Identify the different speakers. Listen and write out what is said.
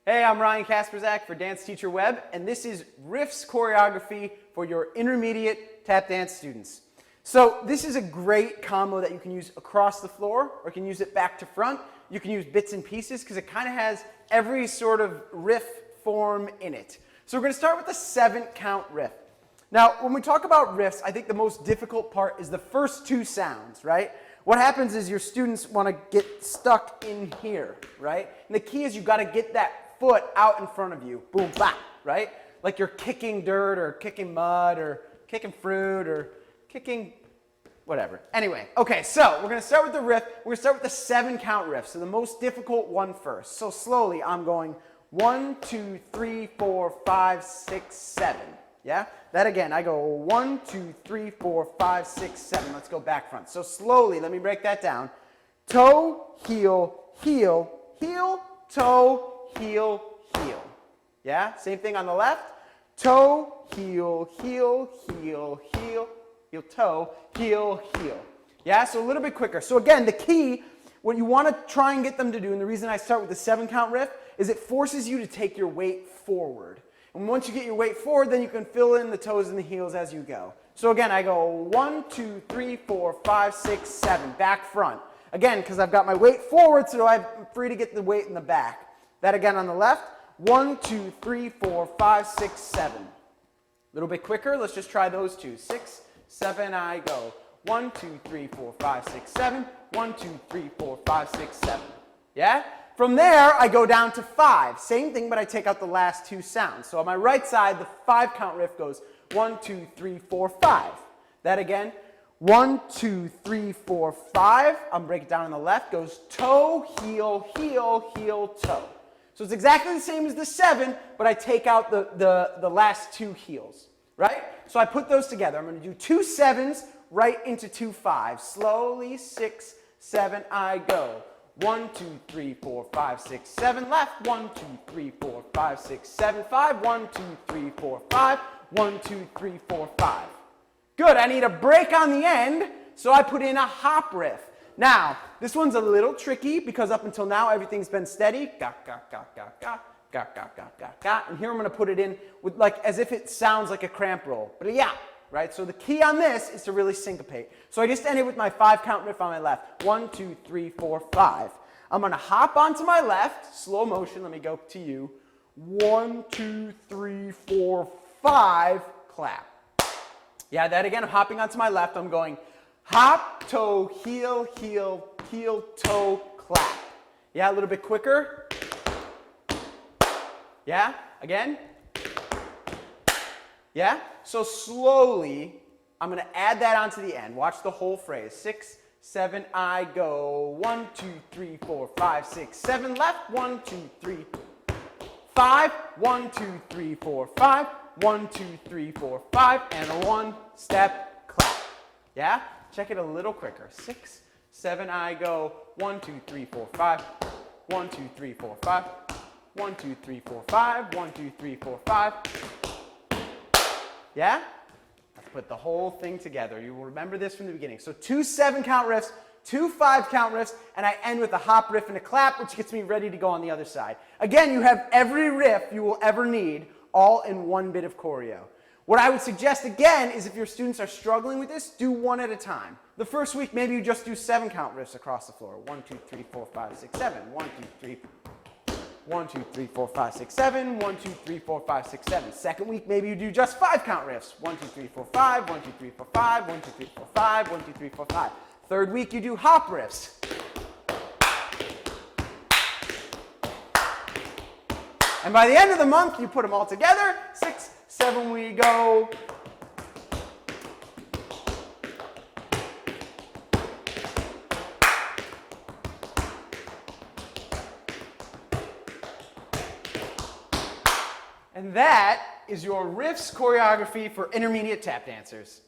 Speaker 1: Hey, I'm Ryan Kasprzak for Dance Teacher Web, and this is Riffs choreography for your intermediate tap dance students. So this is a great combo that you can use across the floor, or you can use it back to front. You can use bits and pieces because it kind of has every sort of riff form in it. So we're going to start with the 7-count riff. Now, when we talk about riffs, I think the most difficult part is the first two sounds, right? What happens is your students want to get stuck in here, right? And the key is you've got to get that foot out in front of you. Boom, bap, right? Like you're kicking dirt or kicking mud or kicking fruit or kicking whatever. Anyway, okay, so we're going to start with the riff. We're going to start with the 7-count riff. So the most difficult one first. So slowly I'm going 1, 2, 3, 4, 5, 6, 7. Yeah? That again, I go 1, 2, 3, 4, 5, 6, 7. Let's go back front. So slowly, let me break that down. Toe, heel, heel, heel, toe, heel, heel. Yeah? Same thing on the left. Toe, heel, heel, heel, heel, heel, toe, heel, heel. Yeah? So a little bit quicker. So again, the key, what you want to try and get them to do, and the reason I start with the 7-count riff, is it forces you to take your weight forward. And once you get your weight forward, then you can fill in the toes and the heels as you go. So again, I go 1, 2, 3, 4, 5, 6, 7, back front. Again, because I've got my weight forward, so I'm free to get the weight in the back. That again on the left, 1, 2, 3, 4, 5, 6, 7. A little bit quicker, let's just try those two. 6, 7, I go. 1, 2, 3, 4, 5, 6, 7. 1, 2, 3, 4, 5, 6, 7. Yeah? From there, I go down to 5. Same thing, but I take out the last two sounds. So on my right side, the 5-count riff goes 1, 2, 3, 4, 5. That again, 1, 2, 3, 4, 5. I'm break it down on the left, goes toe, heel, heel, heel, toe. So it's exactly the same as the 7, but I take out the last two heels, right? So I put those together. I'm going to do 2 7s right into 2 5s. Slowly, 6, 7, I go. 1, 2, 3, 4, 5, 6, 7, left. 1, 2, 3, 4, 5, 6, 7, 5. 1, 2, 3, 4, 5. 1, 2, 3, 4, 5. Good, I need a break on the end, so I put in a hop riff. Now, this one's a little tricky because up until now everything's been steady. Ga, ga, ga, ga, ga, ga, ga, ga, ga, ga. And here I'm going to put it in with like as if it sounds like a cramp roll. But yeah, right? So the key on this is to really syncopate. So I just ended with my 5-count riff on my left. 1, 2, 3, 4, 5. I'm going to hop onto my left, slow motion. Let me go to you. 1, 2, 3, 4, 5, clap. Yeah, that again, I'm hopping onto my left. I'm going hop, toe, heel, heel, heel, toe, clap. Yeah, a little bit quicker. Yeah, again. Yeah, so slowly, I'm going to add that onto the end. Watch the whole phrase. 6, 7, I go. 1, 2, 3, 4, 5, 6, 7, left. 1, 2, 3, 5. 1, 2, 3, 4, 5. 1, 2, 3, 4, 5. And a 1-step clap. Yeah? Check it a little quicker. 6, 7, I go. 1, 2, 3, 4, 5. 1, 2, 3, 4, 5. 1, 2, 3, 4, 5. 1, 2, 3, 4, 5. Yeah? Let's put the whole thing together. You will remember this from the beginning. So 2 7-count riffs, 2 5-count riffs, and I end with a hop riff and a clap, which gets me ready to go on the other side. Again, you have every riff you will ever need all in one bit of choreo. What I would suggest again is if your students are struggling with this, do one at a time. The first week, maybe you just do 7-count riffs across the floor. 1, 2, 3, 4, 5, 6, 7. 1, 2, 3, 1, 2, 3, 4, 5, 6, 7. 1, 2, 3, 4, 5, 6, 7. Second week, maybe you do just 5-count riffs. 1, 2, 3, 4, 5. 1, 2, 3, 4, 5. 1, 2, 3, 4, 5. 1, 2, 3, 4, 5. Third week, you do hop riffs. And by the end of the month, you put them all together. 6, 7, we go. And that is your Riffs choreography for intermediate tap dancers.